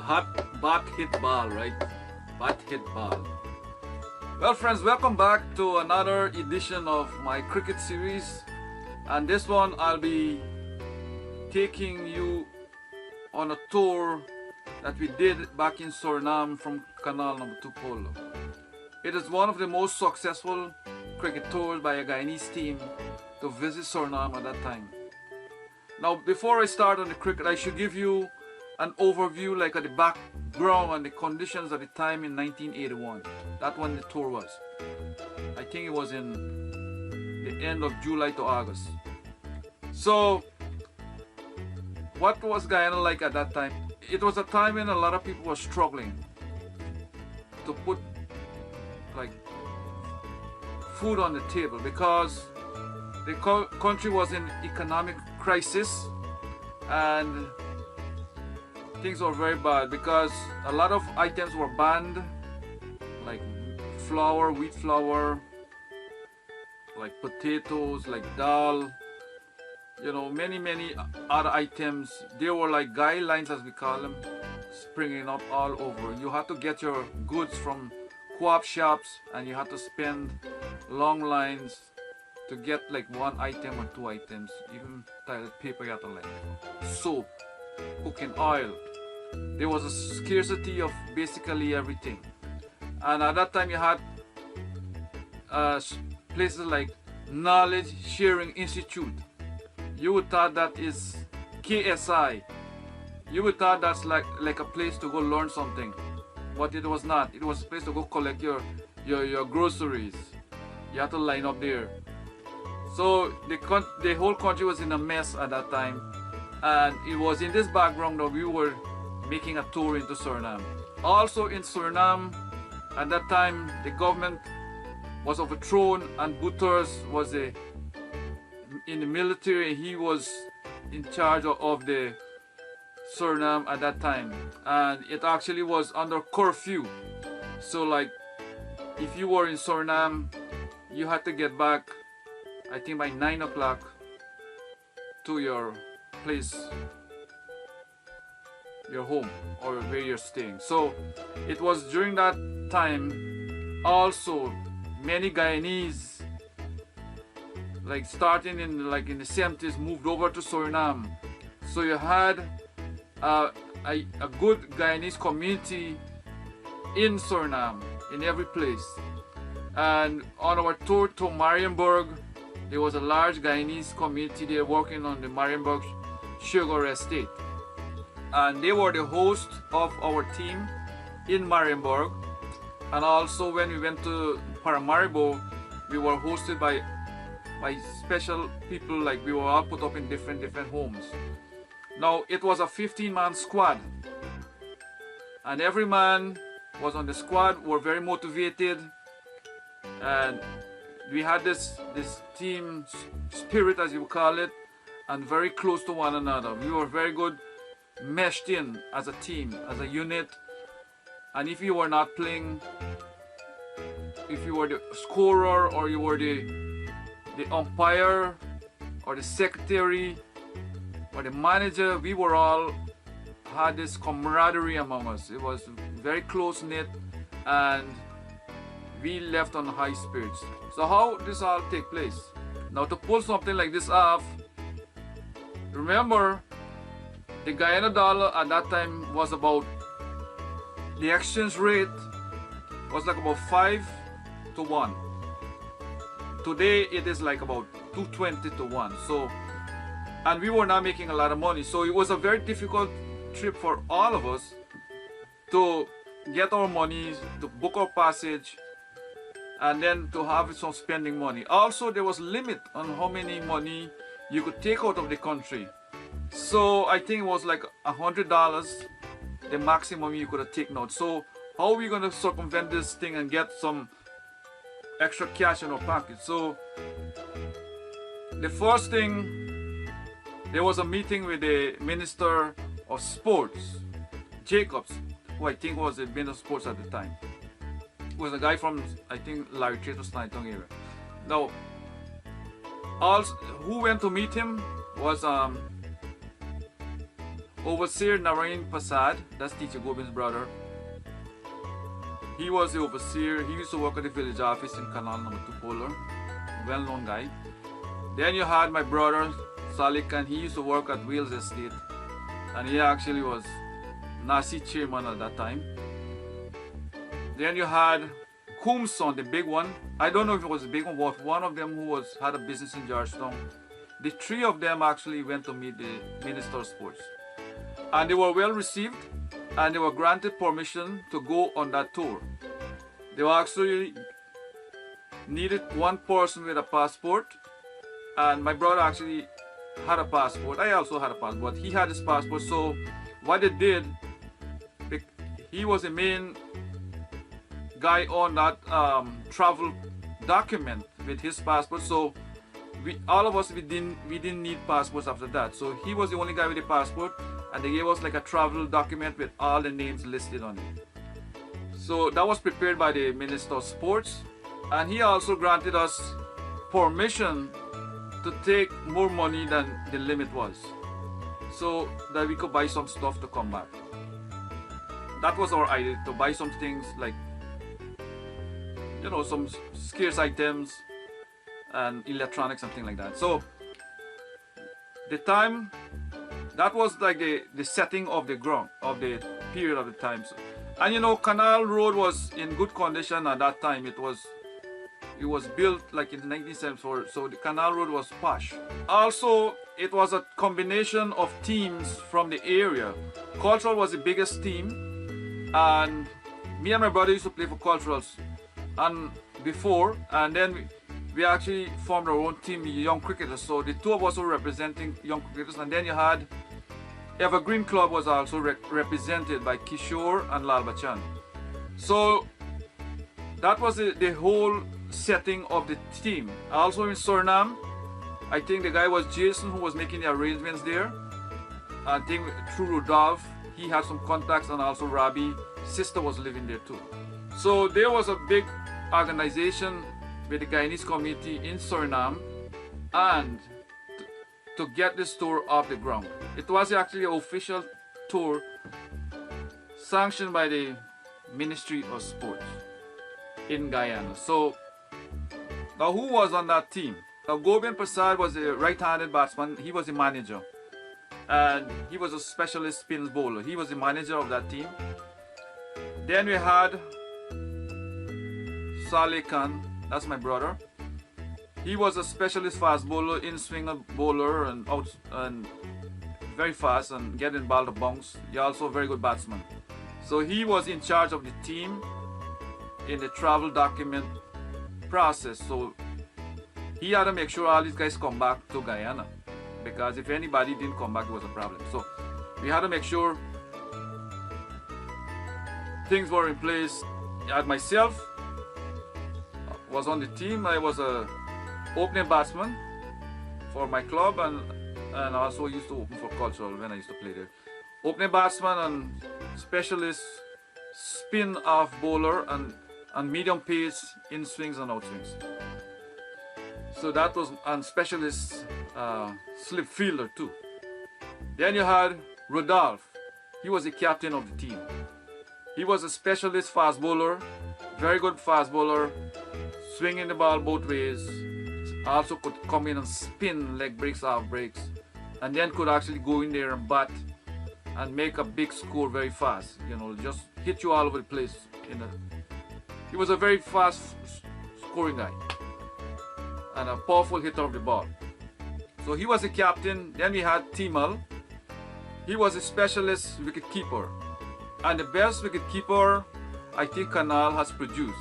bat hit ball, right? Bat hit ball. Well friends, welcome back to another edition of my cricket series, and this one I'll be taking you on a tour that we did back in Suriname from Canal No.2 Polo. It is one of the most successful cricket tours by a Guyanese team to visit Suriname at that time. Now before I start on the cricket, I should give you an overview like of the background and the conditions at the time in 1981. That when the tour was. I think it was in the end of July to August. So what was Guyana like at that time? It was a time when a lot of people were struggling to put like food on the table because the country was in economic crisis and things were very bad because a lot of items were banned, like flour, wheat flour, like potatoes, like dal, you know, many other items. There were like guidelines, as we call them, springing up all over. You had to get your goods from co-op shops and you had to spend long lines to get like one item or two items. Even toilet paper you had to like, soap, cooking oil. There was a scarcity of basically everything, and at that time you had places like Knowledge Sharing Institute. You would thought that is KSI. You would thought that's like a place to go learn something, but it was not. It was a place to go collect your groceries. You had to line up there. So the whole country was in a mess at that time, and it was in this background that we were making a tour into Suriname. Also in Suriname, at that time, the government was overthrown and Bouters was in the military. He was in charge of the Suriname at that time, and it actually was under curfew. So like, if you were in Suriname, you had to get back, I think by 9 o'clock to your place, your home, or where you're staying. So it was during that time also many Guyanese, like starting in the 70s, moved over to Suriname. So you had a good Guyanese community in Suriname, in every place. And on our tour to Marienburg, there was a large Guyanese community there working on the Marienburg sugar estate. And they were the host of our team in Marienburg. And also when we went to Paramaribo, we were hosted by special people, like we were all put up in different homes. Now it was a 15-man squad, and every man was on the squad were very motivated, and we had this team spirit, as you call it, and very close to one another. We were very good meshed in as a team, as a unit. And if you were not playing, if you were the scorer or you were the umpire or the secretary or the manager, we were all had this camaraderie among us. It was very close knit and we left on high spirits. So how this all take place? Now to pull something like this off, remember the Guyana dollar at that time was about, the exchange rate was like about 5 to 1. Today it is like about 220 to 1. So, and we were not making a lot of money. So it was a very difficult trip for all of us to get our money, to book our passage, and then to have some spending money. Also, there was limit on how many money you could take out of the country. So I think it was like $100, the maximum you could have taken out. So how are we going to circumvent this thing and get some extra cash in our pocket? So the first thing, there was a meeting with the Minister of Sports, Jacobs, who I think was the Minister of Sports at the time. It was a guy from, I think, Larry Chase or Snaitung area. Now, who went to meet him was Overseer Narain Prasad, that's Teacher Gobin's brother. He was the overseer. He used to work at the village office in Canal No.2 Polar. Well-known guy. Then you had my brother Salik, and he used to work at Wales Estate, and he actually was Nasi chairman at that time. Then you had Kumson, the big one. I don't know if it was the big one, but one of them who had a business in Georgetown. The three of them actually went to meet the Minister of Sports, and they were well received, and they were granted permission to go on that tour. They were actually needed one person with a passport, and my brother actually had a passport. I also had a passport. He had his passport, so what they did, he was the main guy on that travel document with his passport, so all of us we didn't need passports after that. So he was the only guy with a passport, and they gave us like a travel document with all the names listed on it. So that was prepared by the Minister of Sports, and he also granted us permission to take more money than the limit was, so that we could buy some stuff to come back. That was our idea, to buy some things like, you know, some scarce items and electronics, something like that. So the time, that was like the setting of the ground, of the period of the time. So, and you know, Canal Road was in good condition at that time. It was built like in 1974, so the Canal Road was posh. Also, it was a combination of teams from the area. Cultural was the biggest team, and me and my brother used to play for Culturals and before, and then we actually formed our own team, young cricketers. So the two of us were representing young cricketers, and then you had Evergreen Club was also represented by Kishore and Lal Bachchan. So that was the whole setting of the team. Also in Suriname, I think the guy was Jason who was making the arrangements there. I think through Rudolph, he had some contacts, and also Rabi's sister was living there too. So there was a big organization with the Guyanese community in Suriname, and to get this tour off the ground. It was actually an official tour sanctioned by the Ministry of Sports in Guyana. So now who was on that team? Now Gobin Prasad was a right-handed batsman. He was the manager, and he was a specialist spin bowler. He was the manager of that team. Then we had Saleh Khan, that's my brother. He was a specialist fast bowler, in-swinger bowler, and very fast and getting ball to bounce. He also a very good batsman. So he was in charge of the team in the travel document process. So he had to make sure all these guys come back to Guyana, because if anybody didn't come back, it was a problem. So we had to make sure things were in place. And myself was on the team. I was a opening batsman for my club, and also used to open for Cultural when I used to play there. Opening batsman and specialist spin off bowler and medium pace in swings and out swings. So that was, and specialist slip fielder too. Then you had Rudolph. He was the captain of the team. He was a specialist fast bowler, very good fast bowler, swinging the ball both ways. Also could come in and spin leg breaks, half breaks, and then could actually go in there and bat and make a big score very fast. You know, just hit you all over the place. He was a very fast scoring guy and a powerful hitter of the ball. So he was the captain. Then we had Timal. He was a specialist wicket keeper, and the best wicket keeper I think Canal has produced.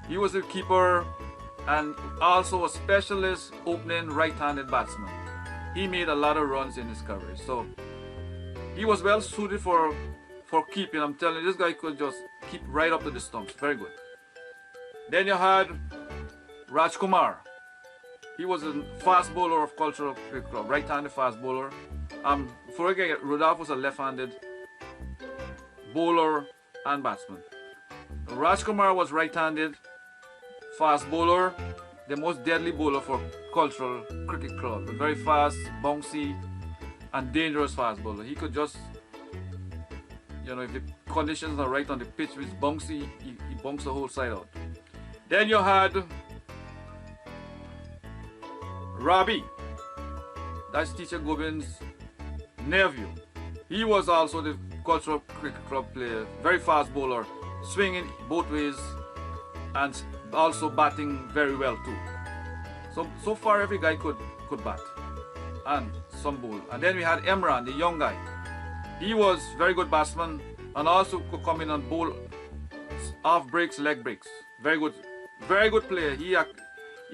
He was a keeper and also a specialist opening right-handed batsman. He made a lot of runs in his career, so he was well suited for keeping. I'm telling you, this guy could just keep right up to the stumps. Very good. Then you had Rajkumar. He was a fast bowler of Cultural Cricket Club, right-handed fast bowler. Before I get Rudolph was a left-handed bowler and batsman. Rajkumar was right-handed fast bowler, the most deadly bowler for Cultural Cricket Club. Very fast, bouncy, and dangerous fast bowler. He could just, if the conditions are right on the pitch, which bouncy, he bunks the whole side out. Then you had Rabi. That's Teacher Gobin's nephew. He was also the Cultural Cricket Club player, very fast bowler, swinging both ways and also batting very well too. So far every guy could bat and some bowl. And then we had Emran, the young guy. He was very good batsman and also could come in and bowl half breaks, leg breaks. Very good player. He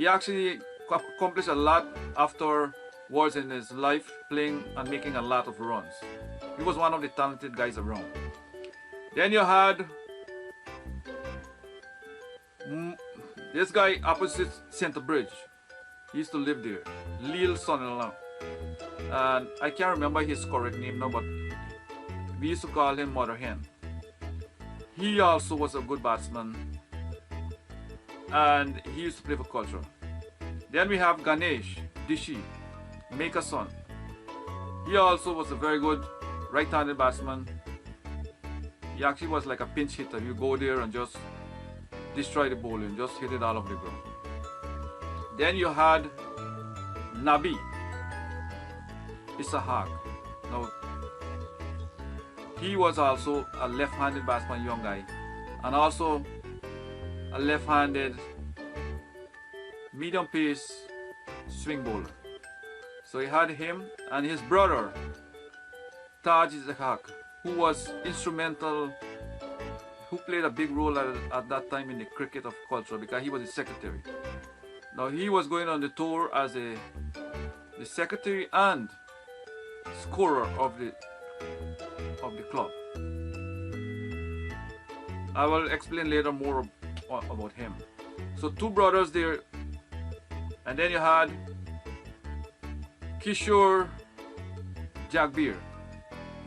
actually accomplished a lot afterwards in his life, playing and making a lot of runs. He was one of the talented guys around. Then you had this guy opposite Center Bridge. He used to live there, Lil son-in-law. And I can't remember his correct name now, but we used to call him Mother Hen. He also was a good batsman, and he used to play for Culture. Then we have Ganesh Dishi, Maker's son. He also was a very good right-handed batsman. He actually was like a pinch hitter. You go there and just destroy the bowling, just hit it all off the ground. Then you had Nabi Isahak. Now, he was also a left-handed batsman, young guy, and also a left-handed medium pace swing bowler. So he had him and his brother Taj Isahak, who was instrumental, who played a big role at that time in the cricket of Culture because he was the secretary. Now he was going on the tour as the secretary and scorer of the club. I will explain later more about him. So two brothers there, and then you had Kishore Jagbir.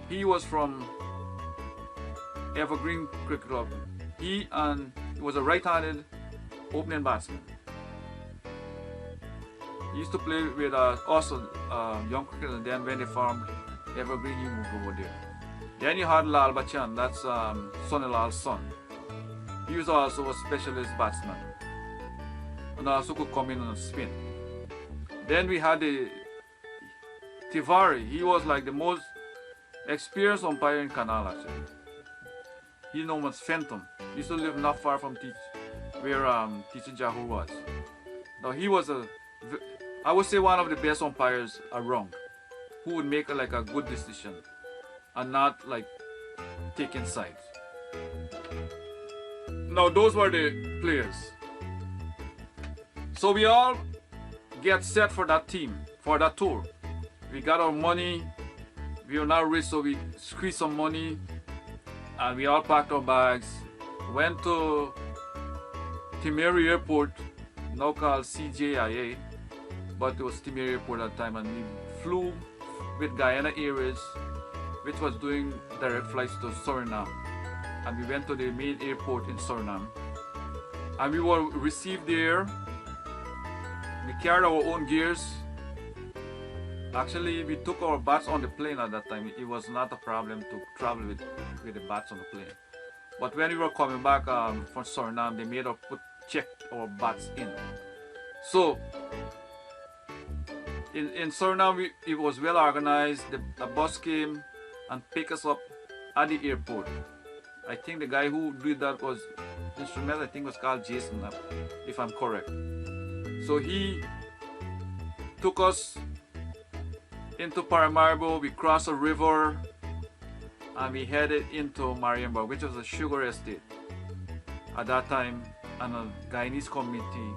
He was from Evergreen Cricket Club. He was a right-handed opening batsman. He used to play with also young cricket, and then when they formed Evergreen, he moved over there. Then you had Lal Bachchan, that's Sonny son. He was also a specialist batsman and also could come in and spin. Then we had the Tiwari. He was like the most experienced umpire in Canal actually. He known as Phantom. He used to live not far from where Teacher Jahur was. Now he was I would say one of the best umpires around, who would make like a good decision and not like taking sides. Now those were the players. So we all get set for that team, for that tour. We got our money, we were now rich, so we squeezed some money and we all packed our bags, went to Timeri Airport, now called CJIA, but it was Timeri Airport at the time, and we flew with Guyana Airways, which was doing direct flights to Suriname. And we went to the main airport in Suriname. And we were received there. We carried our own gears. Actually, we took our bats on the plane at that time. It was not a problem to travel with the bats on the plane. But when we were coming back from Suriname, they made us check our bats in. So, in Suriname, it was well organized. A bus came and picked us up at the airport. I think the guy who did that was instrumental. I think was called Jason, if I'm correct. So he took us into Paramaribo. We crossed a river and we headed into Marienburg, which was a sugar estate at that time, and a Guyanese community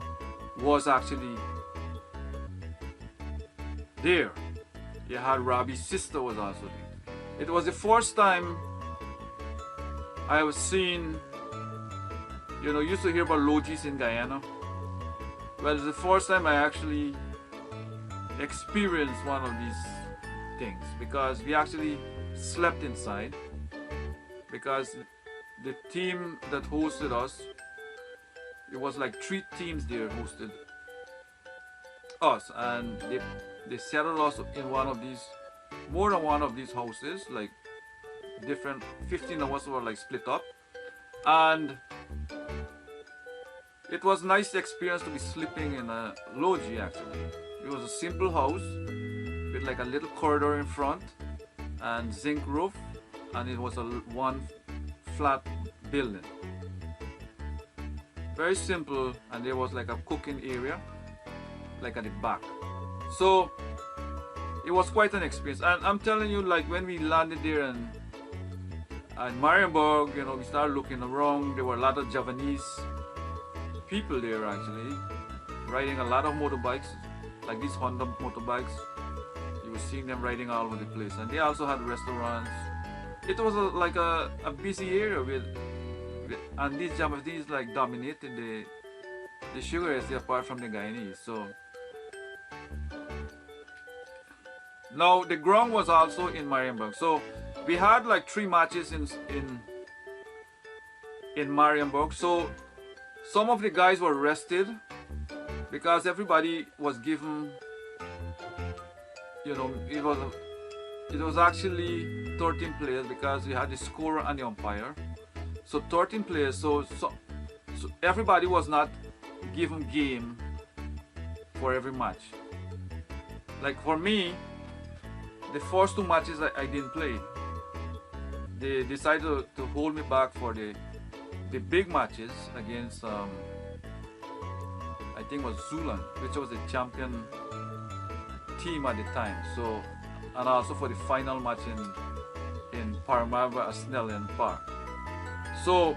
was actually there. You had Rabi's sister was also there. It was the first time I was seeing, used to hear about logis in Guyana. Well, it's the first time I actually experienced one of these things, because we actually slept inside, because the team that hosted us, it was like 3 teams there hosted us, and they settled us in one of these more than one of these houses, like different 15 of us were like split up, and it was a nice experience to be sleeping in a loggia actually. It was a simple house with like a little corridor in front and zinc roof, and it was a one flat building. Very simple, and there was like a cooking area like at the back. So it was quite an experience, and I'm telling you, like when we landed there in Marienburg, you know, we started looking around. There were a lot of Javanese people there actually, riding a lot of motorbikes, like these Honda motorbikes. You were seeing them riding all over the place, and they also had restaurants. It was like a busy area and these Javanese like dominated the sugar estate apart from the Guyanese. So now the ground was also in Marienburg. So we had like 3 matches in Marienburg. So some of the guys were rested because everybody was given, you know, it was actually 13 players because we had the scorer and the umpire. So 13 players, so everybody was not given game for every match. Like for me, the first 2 matches I didn't play. They decided to hold me back for the big matches against I think it was Zealand, which was the champion team at the time. So, and also for the final match in Paramaribo at Snellen Park. So